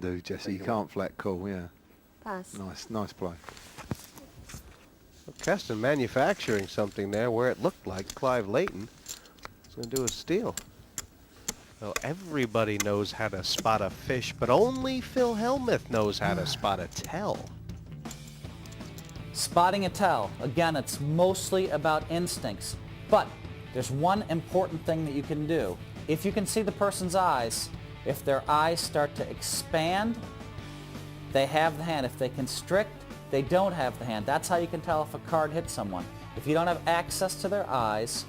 do, Jesse. You can't flat call, yeah. Pass. Nice play. Well, Keston manufacturing something there where it looked like Clive Layton was going to do a steal. Well, everybody knows how to spot a fish, but only Phil Hellmuth knows how to spot a tell. Spotting a tell, again, it's mostly about instincts. But there's one important thing that you can do. If you can see the person's eyes, if their eyes start to expand, they have the hand. If they constrict, they don't have the hand. That's how you can tell if a card hits someone. If you don't have access to their eyes,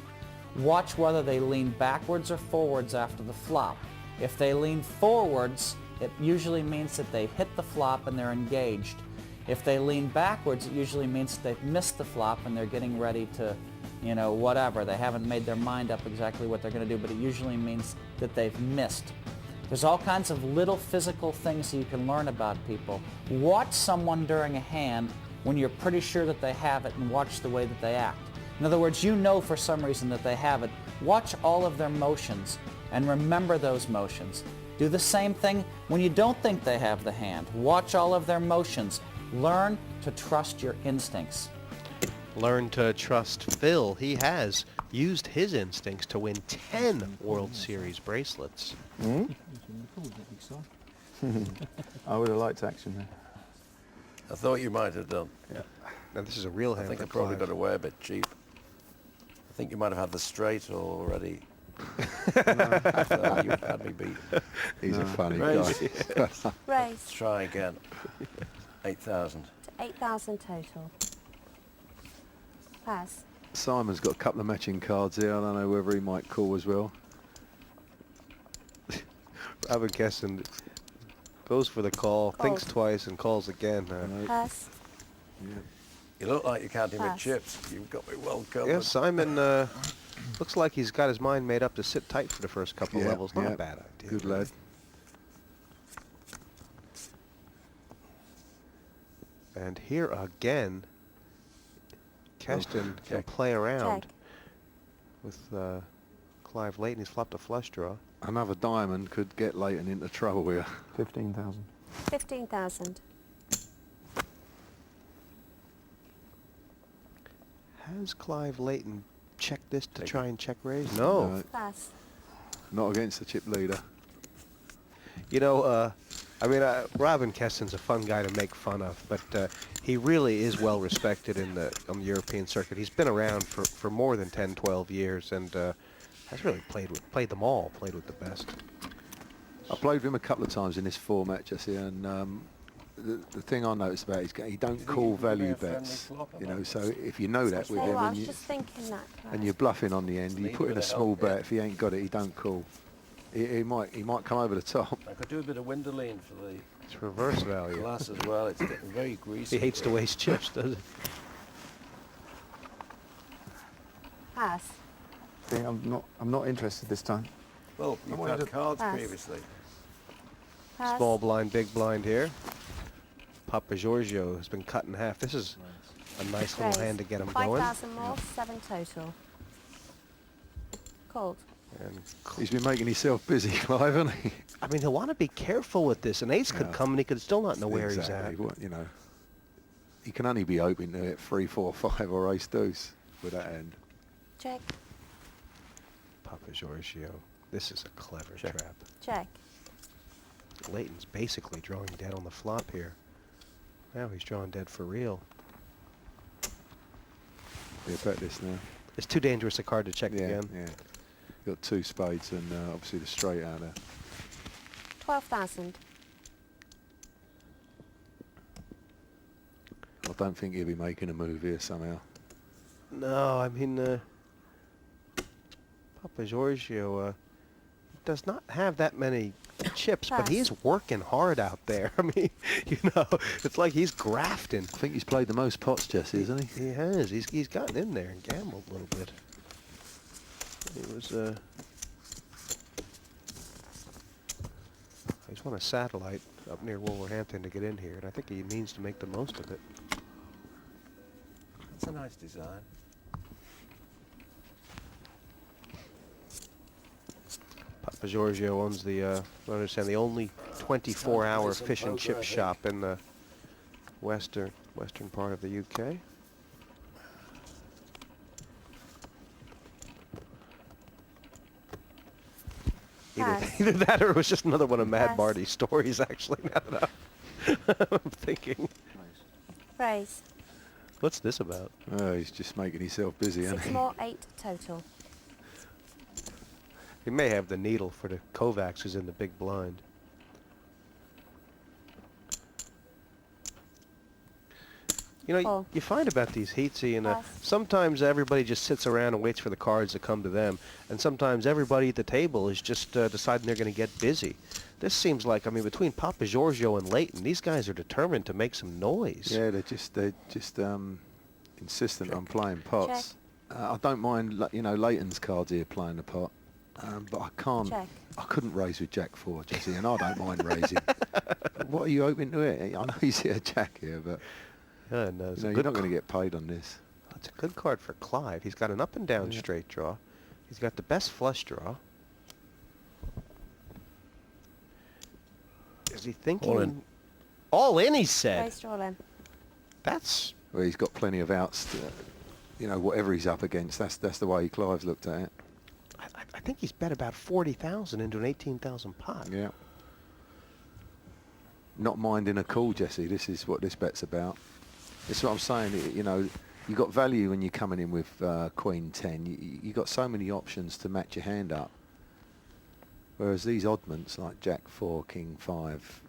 watch whether they lean backwards or forwards after the flop. If they lean forwards, it usually means that they hit the flop and they're engaged. If they lean backwards, it usually means that they've missed the flop and they're getting ready to, you know, whatever. They haven't made their mind up exactly what they're going to do, but it usually means that they've missed. There's all kinds of little physical things that you can learn about people. Watch someone during a hand when you're pretty sure that they have it and watch the way that they act. In other words, you know for some reason that they have it. Watch all of their motions and remember those motions. Do the same thing when you don't think they have the hand. Watch all of their motions. Learn to trust your instincts. Learn to trust Phil. He has used his instincts to win 10 World Series bracelets. I would have liked action there. I thought you might have done. Yeah. Now this is a real I hand think I for probably Clive. got away a bit cheap. I think you might have had the straight already. So you had me beat. He's a funny Raise. guy. Raise Let's try again. 8,000. to 8,000 total. Pass. Simon's got a couple of matching cards here. I don't know whether he might call as well. Robin Keston goes for the call, thinks twice, and calls again. Pass. You look like you're counting with Pass. chips. You've got me well covered. Yeah, Simon looks like he's got his mind made up to sit tight for the first couple of Yeah, levels. Not yeah. a bad idea. Good lad. And here again, Keston can Check. play around Check. with Clive Layton. He's flopped a flush draw. Another diamond could get Leighton into trouble here. 15,000. 15,000. Has Clive Layton checked this to try and check raise? No. No, Pass. not against the chip leader. You know, I mean, Robin Keston's a fun guy to make fun of, but he really is well respected on the European circuit. He's been around for more than 10, 12 years, and has really played them all, played with the best. I played with him a couple of times in this format, Jesse, and the thing I noticed about is he don't call think it could be value a friendly bets. flop You know, about so if you know that with Oh, him I and, was just thinking that. and you're bluffing on the end, you Lead put in with a a small help, yeah. bet. If he ain't got it, he don't call. He might come over the top. I could do a bit of window lean for the It's reverse value. glass as well. It's getting very greasy. He hates to waste chips, does he? Pass. See, I'm not interested this time. Well, you've wanted had to cards pass. previously. Pass. Small blind, big blind here. Papa Giorgio has been cut in half. This is a nice little Raise. hand to get him going. 5,000 more, 7 total. Called. And He's been making himself busy, Clive, hasn't he? I mean, he'll want to be careful with this. An ace could Yeah. come and he could still not know where Exactly. he's at. What, you know, he can only be hoping to hit 3, 4, 5 or ace deuce with that hand. Check. Papa Giorgio. This is a clever Check. trap. Check. Leighton's basically drawing dead on the flop here. Now he's drawing dead for real. Yeah, bet this now. It's too dangerous a card to check Yeah, again. yeah. Got 2 spades and obviously the straight out there. 12,000. I don't think he'll be making a move here somehow. No, I mean, Papa Giorgio does not have that many chips, but he is working hard out there. I mean, you know, it's like he's grafting. I think he's played the most pots, Jesse, isn't he? He has. He's gotten in there and gambled a little bit. He was, he's won a satellite up near Wolverhampton to get in here, and I think he means to make the most of it. That's a nice design. Papa Giorgio owns the, I understand, the only 24-hour Some fish and poker, I chip think. shop in the western part of the UK. Pass. Either that or it was just another one of Mad Pass. Marty's stories, actually, now that I'm thinking. Raise. What's this about? Oh, he's just making himself busy, isn't 6 he? more, 8 total. He may have the needle for the Kovacs who's in the big blind. You know, Call. you find about these heats, Pass. sometimes everybody just sits around and waits for the cards to come to them, and sometimes everybody at the table is just deciding they're going to get busy. This seems like, I mean, between Papa Giorgio and Leighton, these guys are determined to make some noise. Yeah, they're just insistent on playing pots. I don't mind, you know, Leighton's cards here playing the pot, but I can't. Check. I couldn't raise with Jack 4, Jesse, and I don't mind raising. But what are you hoping to hit? I know he's hit a Jack here, but Yeah, and, it's you a know, you're good not going to get paid on this. That's a good card for Clive. He's got an up and down Yeah. straight draw. He's got the best flush draw. Is he thinking? All in. All in, he said. Raise, draw in. That's Well, he's got plenty of outs. You know, whatever he's up against, that's the way Clive's looked at it. I think he's bet about 40,000 into an 18,000 pot. Yeah. Not minding a call, Jesse. This is what this bet's about. That's what I'm saying. You know, you got value when you're coming in with Queen 10. You got so many options to match your hand up. Whereas these oddments like Jack 4, King 5,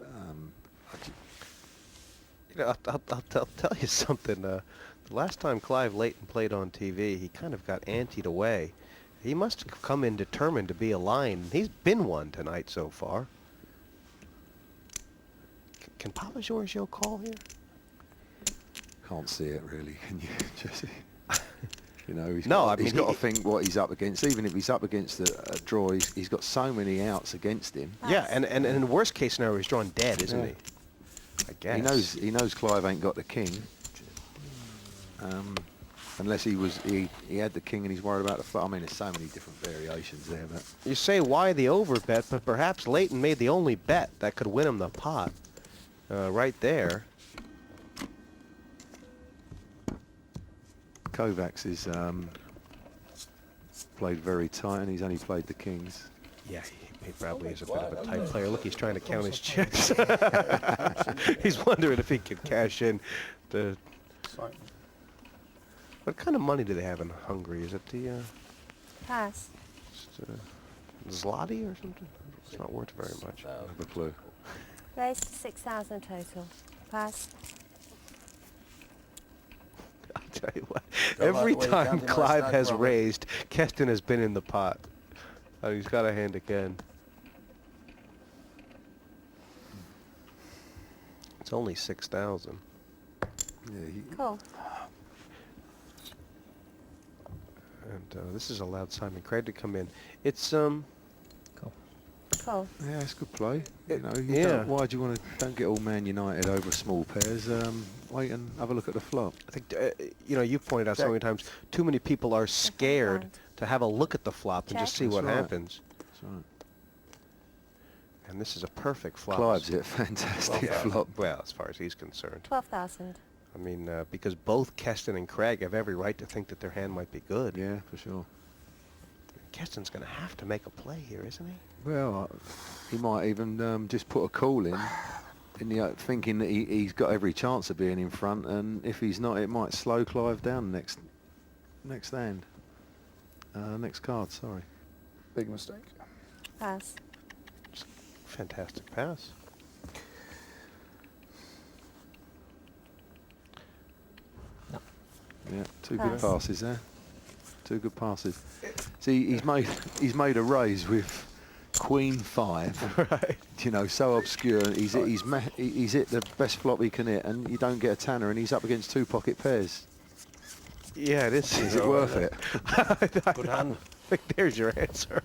You know, I'll tell you something. The last time Clive Leighton played on TV, he kind of got anteed away. He must have come in determined to be a lion. He's been one tonight so far. Can Papa Giorgio call here? can't see it really, can you, Jesse? You know, he's No, got, I he's mean, got to think what he's up against. Even if he's up against a draw, he's got so many outs against him. Yeah, and in the worst case scenario, he's drawn dead, isn't Yeah. he? I guess. He knows Clive ain't got the king. Unless he had the king and he's worried about the flop. I mean, there's so many different variations there, but You say why the over bet, but perhaps Leighton made the only bet that could win him the pot. Right there. Kovacs is played very tight and he's only played the kings. Yeah, he probably is a bit of a tight player. Look, he's trying to count his chips. He's wondering if he could cash in the... What kind of money do they have in Hungary? Is it the Pass. zloty or something? It's not worth very much. I have a clue. Raise to 6,000 total. Pass. I'll tell you what. Don't like Every the way you time counted my Clive stack, has Robert. raised, Keston has been in the pot. Oh, he's got a hand again. It's only 6,000. Yeah, Cool. And this has allowed Simon Craig to come in. It's Cool. yeah, it's good play. You know, yeah. why do you want to? Don't get all Man United over small pairs. Wait and have a look at the flop. I think you know, you've pointed out so many times, too many people are scared blind. to have a look at the flop and just Check. see what That's right. happens. That's right. And this is a perfect flop. Clive's hit a fantastic Well, flop. Well, as far as he's concerned. 12,000. I mean, because both Keston and Craig have every right to think that their hand might be good. Yeah, for sure. Keston's going to have to make a play here, isn't he? Well, he might even just put a call in the thinking that he's got every chance of being in front, and if he's not, it might slow Clive down next hand. Next card, sorry. Big mistake. Pass. Fantastic pass. Yeah, two good Pass. passes there. Two good passes. See, he's made a raise with Queen 5. Right. You know, so obscure. He's hit the best flop he can hit, and you don't get a tanner, and he's up against two pocket pairs. Yeah, it is. Is it worth it? Good hand. I think there's your answer.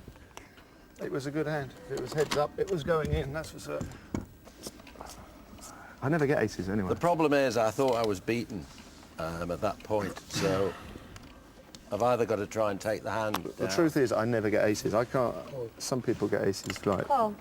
It was a good hand. If it was heads up, it was going in, that's for certain. I never get aces anyway. The problem is, I thought I was beaten at that point, so I've either got to try and take the hand. The down. truth is, I never get aces. I can't. Some people get aces like Cool.